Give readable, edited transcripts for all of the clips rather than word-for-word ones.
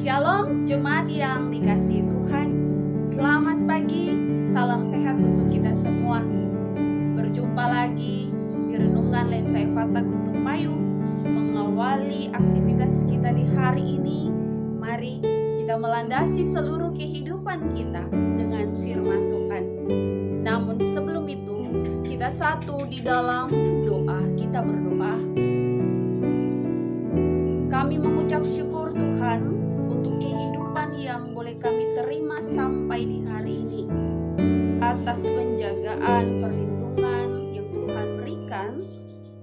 Shalom jemaat yang dikasihi Tuhan. Selamat pagi, salam sehat untuk kita semua. Berjumpa lagi di Renungan Lensa Fata Guntung Payu. Mengawali aktivitas kita di hari ini, mari kita melandasi seluruh kehidupan kita dengan firman Tuhan. Namun sebelum itu, kita satu di dalam doa. Kita berdoa. Kami mengucap syukur Tuhan untuk kehidupan yang boleh kami terima sampai di hari ini, atas penjagaan, perlindungan yang Tuhan berikan,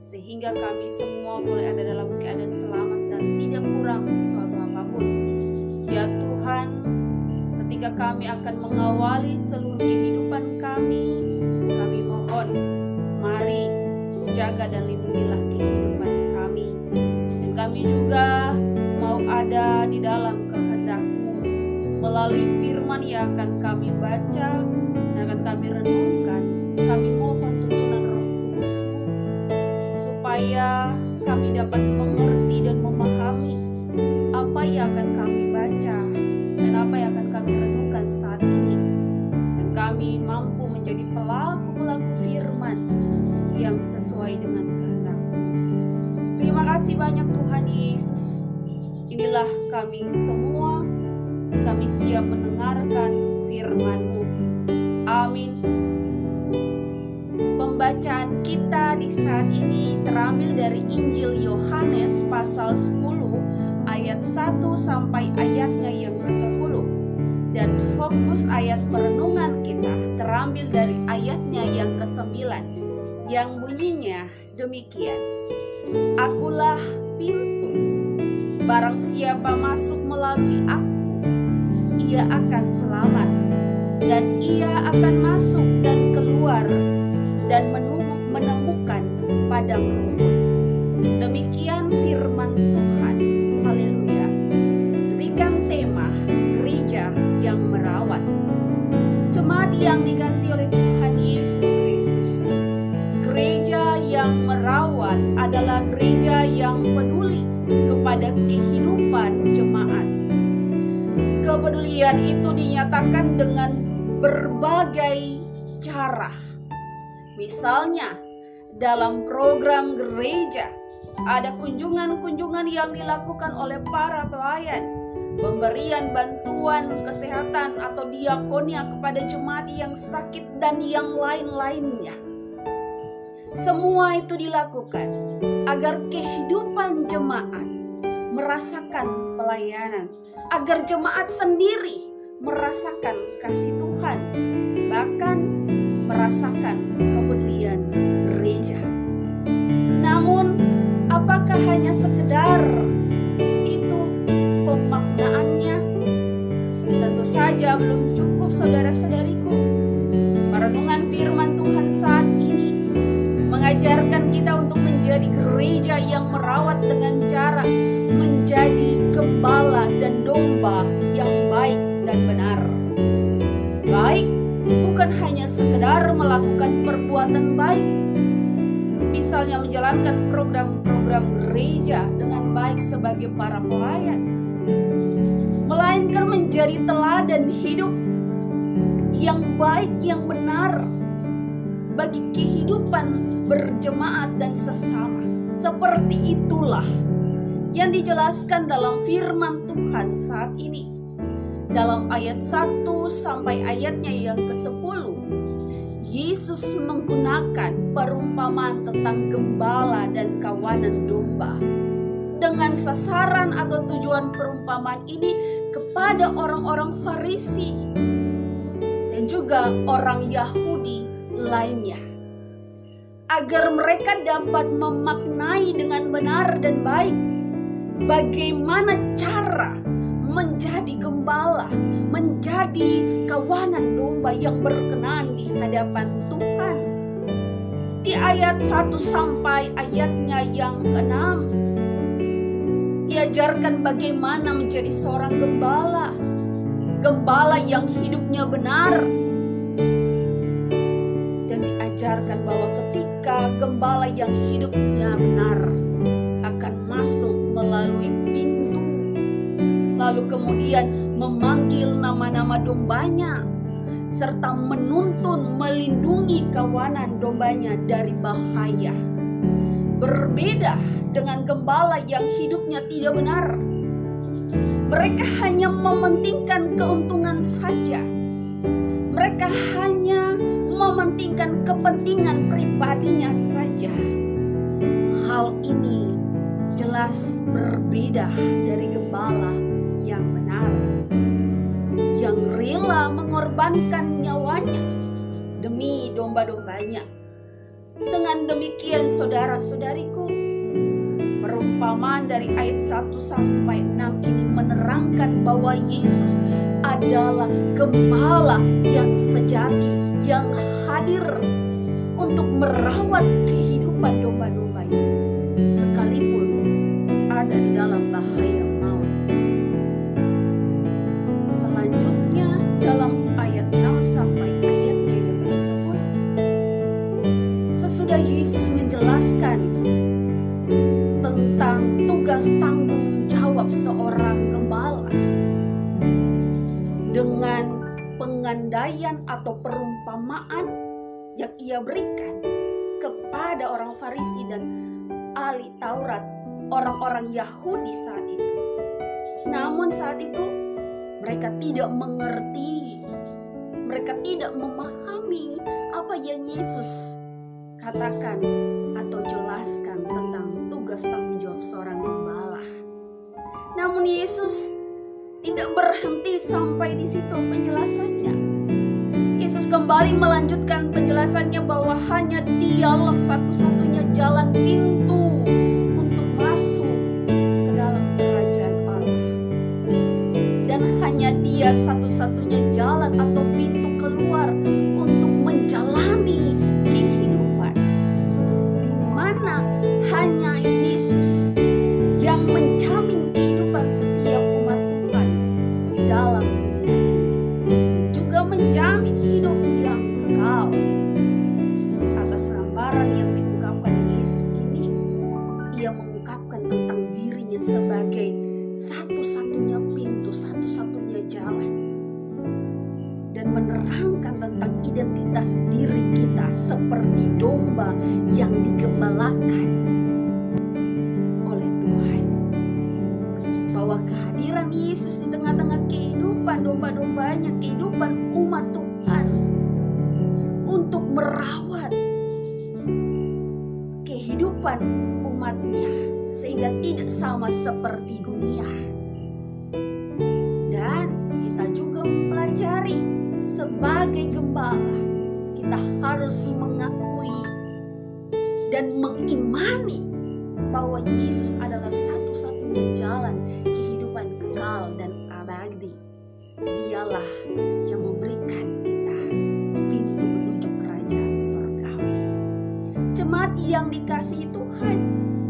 sehingga kami semua boleh ada dalam keadaan selamat dan tidak kurang suatu apapun. Ya Tuhan, ketika kami akan mengawali seluruh kehidupan kami mohon, mari jaga dan lindungilah kehidupan kami. Dan kami juga mau ada di dalam kehendak-Mu melalui firman yang akan kami baca dan akan kami renungkan. Kami mohon tuntunan Roh Kudus-Mu supaya kami dapat mengerti dan memahami apa yang akan kami baca dan apa yang akan kami renungkan saat ini, dan kami mampu menjadi pelaku-pelaku firman yang sesuai dengan kehendak-Mu. Terima kasih banyak Tuhan Yesus. Inilah kami semua, kami siap mendengarkan firman-Mu. Amin. Pembacaan kita di saat ini terambil dari Injil Yohanes pasal 10 ayat 1 sampai ayatnya yang ke-10. Dan fokus ayat perenungan kita terambil dari ayatnya yang ke-9, yang bunyinya demikian. Akulah pintu. Barang siapa masuk melalui aku, ia akan selamat, dan ia akan masuk dan keluar dan menemukan padang rumput. Demikian firman Tuhan. Haleluya. Demikian tema gereja yang merawat. Jemaat yang dikasihi oleh Tuhan Yesus Kristus, gereja yang merawat adalah gereja yang peduli kepada kehidupan jemaat. Kepedulian itu dinyatakan dengan berbagai cara. Misalnya, dalam program gereja ada kunjungan-kunjungan yang dilakukan oleh para pelayan, pemberian bantuan kesehatan atau diakonia kepada jemaat yang sakit dan yang lain-lainnya. Semua itu dilakukan agar kehidupan jemaat merasakan pelayanan, agar jemaat sendiri merasakan kasih Tuhan, bahkan merasakan kepedulian gereja. Namun, apakah hanya sekedar itu pemaknaannya? Tentu saja belum cukup, saudara-saudariku. Perenungan firman Tuhan saat ini mengajarkan kita untuk menjadi gereja yang merawat dengan cara menjadi gembala dan domba yang baik dan benar. Baik bukan hanya sekedar melakukan perbuatan baik, misalnya menjalankan program-program gereja dengan baik sebagai para pelayan, melainkan menjadi teladan hidup yang baik, yang benar bagi kehidupan berjemaat dan sesama. Seperti itulah yang dijelaskan dalam firman Tuhan saat ini. Dalam ayat 1 sampai ayatnya yang ke-10, Yesus menggunakan perumpamaan tentang gembala dan kawanan domba. Dengan sasaran atau tujuan perumpamaan ini kepada orang-orang Farisi dan juga orang Yahudi lainnya, agar mereka dapat memaknai dengan benar dan baik bagaimana cara menjadi gembala, menjadi kawanan domba yang berkenan di hadapan Tuhan. Di ayat 1 sampai ayatnya yang ke-6, diajarkan bagaimana menjadi seorang gembala, gembala yang hidupnya benar, dan diajarkan bahwa ketika gembala yang hidupnya benar akan masuk melalui pintu, lalu kemudian memanggil nama-nama dombanya, serta menuntun melindungi kawanan dombanya dari bahaya. Berbeda dengan gembala yang hidupnya tidak benar. Mereka hanya mementingkan keuntungan saja. Mereka hanya mementingkan kepentingan pribadinya saja. Hal ini jelas berbeda dari gembala yang benar, yang rela mengorbankan nyawanya demi domba-dombanya. Dengan demikian saudara-saudariku, perumpamaan dari ayat 1 sampai 6 ini menerangkan bahwa Yesus adalah gembala yang sejati, yang hadir untuk merawat kehidupan domba-dombanya, sekalipun ada di dalam bahaya maut. Selanjutnya dalam ayat 6 sampai ayatnya yang tersebut, sesudah Yesus menjelaskan tentang tugas tanggung jawab seorang gembala dengan pengandaian atau perumpamaan yang ia berikan kepada orang Farisi dan ahli Taurat, orang-orang Yahudi saat itu. Namun saat itu mereka tidak mengerti, mereka tidak memahami apa yang Yesus katakan atau jelaskan tentang tugas tanggung jawab seorang gembala. Namun Yesus tidak berhenti sampai di situ penjelasannya. Yesus kembali melanjutkan penjelasannya bahwa hanya Dialah satu-satunya jalan pintu untuk masuk ke dalam kerajaan Allah. Dan hanya Dia satu-satunya jalan atau pintu keluar untuk menjalani kehidupan, di mana hanya Yesus yang menjamin kehidupan setiap umat Tuhan di dalam dunia ini, juga menjamin hidup yang kekal. Atas gambaran yang diungkapkan Yesus ini, Ia mengungkapkan tentang dirinya sebagai satu-satunya pintu, satu-satunya jalan, dan menerangkan tentang identitas diri kita seperti domba yang digembalakan oleh Tuhan, bahwa kehadiran Yesus di tengah-tengah kehidupan domba-dombanya, kehidupan umat Tuhan, untuk merawat kehidupan umatnya sehingga tidak sama seperti dunia. Dan kita juga mempelajari sebagai gembala, kita harus mengakui dan mengimani bahwa Yesus adalah satu-satunya jalan kehidupan kekal dan abadi. Dialah yang memberikan kita pintu menuju kerajaan surgawi. Jemaat yang dikasihi Tuhan,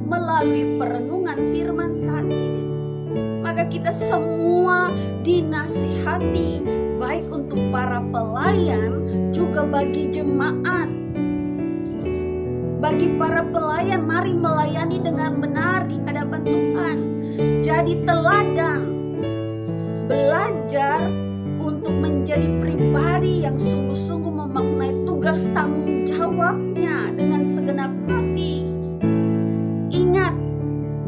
melalui perenungan firman saat ini, maka kita semua dinasihati, baik untuk para pelayan juga bagi jemaat. Bagi para pelayan, mari melayani dengan benar di hadapan Tuhan. Jadi teladan, belajar untuk menjadi pribadi yang sungguh-sungguh memaknai tugas tanggung jawabnya dengan segenap hati. Ingat,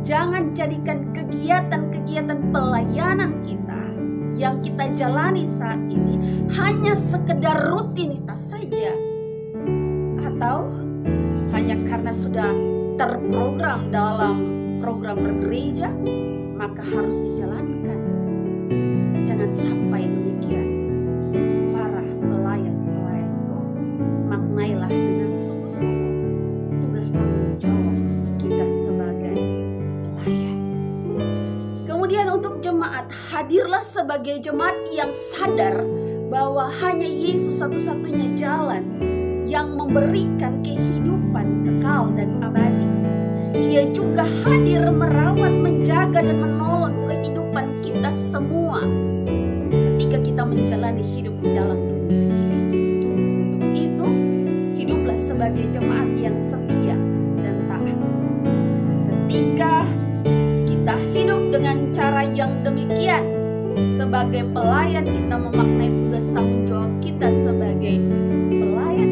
jangan jadikan kegiatan-kegiatan pelayanan kita yang kita jalani saat ini hanya sekedar rutinitas saja, atau hanya karena sudah terprogram dalam program bergereja maka harus dijalankan. Jangan sampai demikian. Para pelayan-pelayanku, maknailah dengan sungguh-sungguh tugas tanggung jawab kita sebagai pelayan. Kemudian untuk jemaat, hadirlah sebagai jemaat yang sadar bahwa hanya Yesus satu-satunya jalan yang memberikan kehidupan kekal dan abadi. Ia juga hadir merawat, menjaga, dan menolong kehidupan kita semua ketika kita menjalani hidup di dalam dunia ini. Untuk itu, hiduplah sebagai jemaat yang setia dan taat. Ketika kita hidup dengan cara yang demikian, sebagai pelayan kita memaknai tugas tanggung jawab kita sebagai pelayan,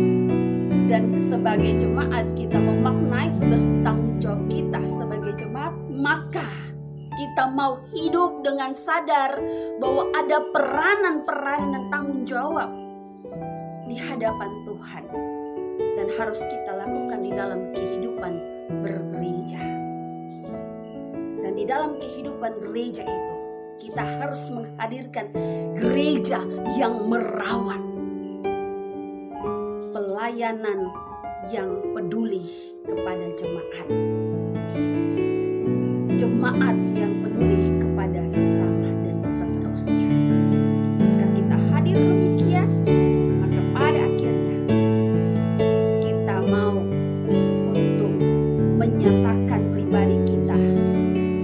dan sebagai jemaat kita memaknai tugas tanggung jawab kita sebagai jemaat, maka kita mau hidup dengan sadar bahwa ada peranan-peranan dan tanggung jawab di hadapan Tuhan, dan harus kita lakukan di dalam kehidupan bergereja. Dan di dalam kehidupan gereja itu, kita harus menghadirkan gereja yang merawat, pelayanan yang peduli kepada jemaat, jemaat yang peduli kepada sesama, dan seterusnya. Jika kita hadir demikian, maka pada akhirnya kita mau untuk menyatakan pribadi kita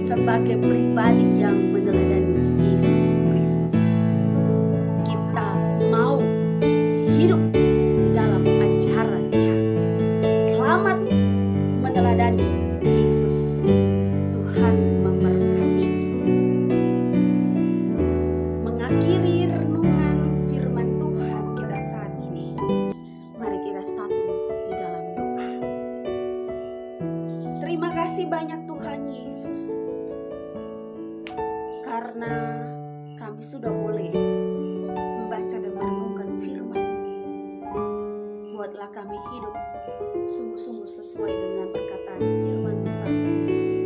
sebagai pribadi yang meneladani Yesus Kristus. Kita mau hidup di dalam ajarannya, selamat meneladani Yesus. Tuhan memberkati. Mengakhiri renungan firman Tuhan kita saat ini, mari kita satu di dalam doa. Terima kasih banyak Tuhan Yesus, karena kami sudah boleh membaca dan merenungkan firman. Buatlah kami hidup sungguh-sungguh sesuai dengan perkataan firman-Mu saat ini.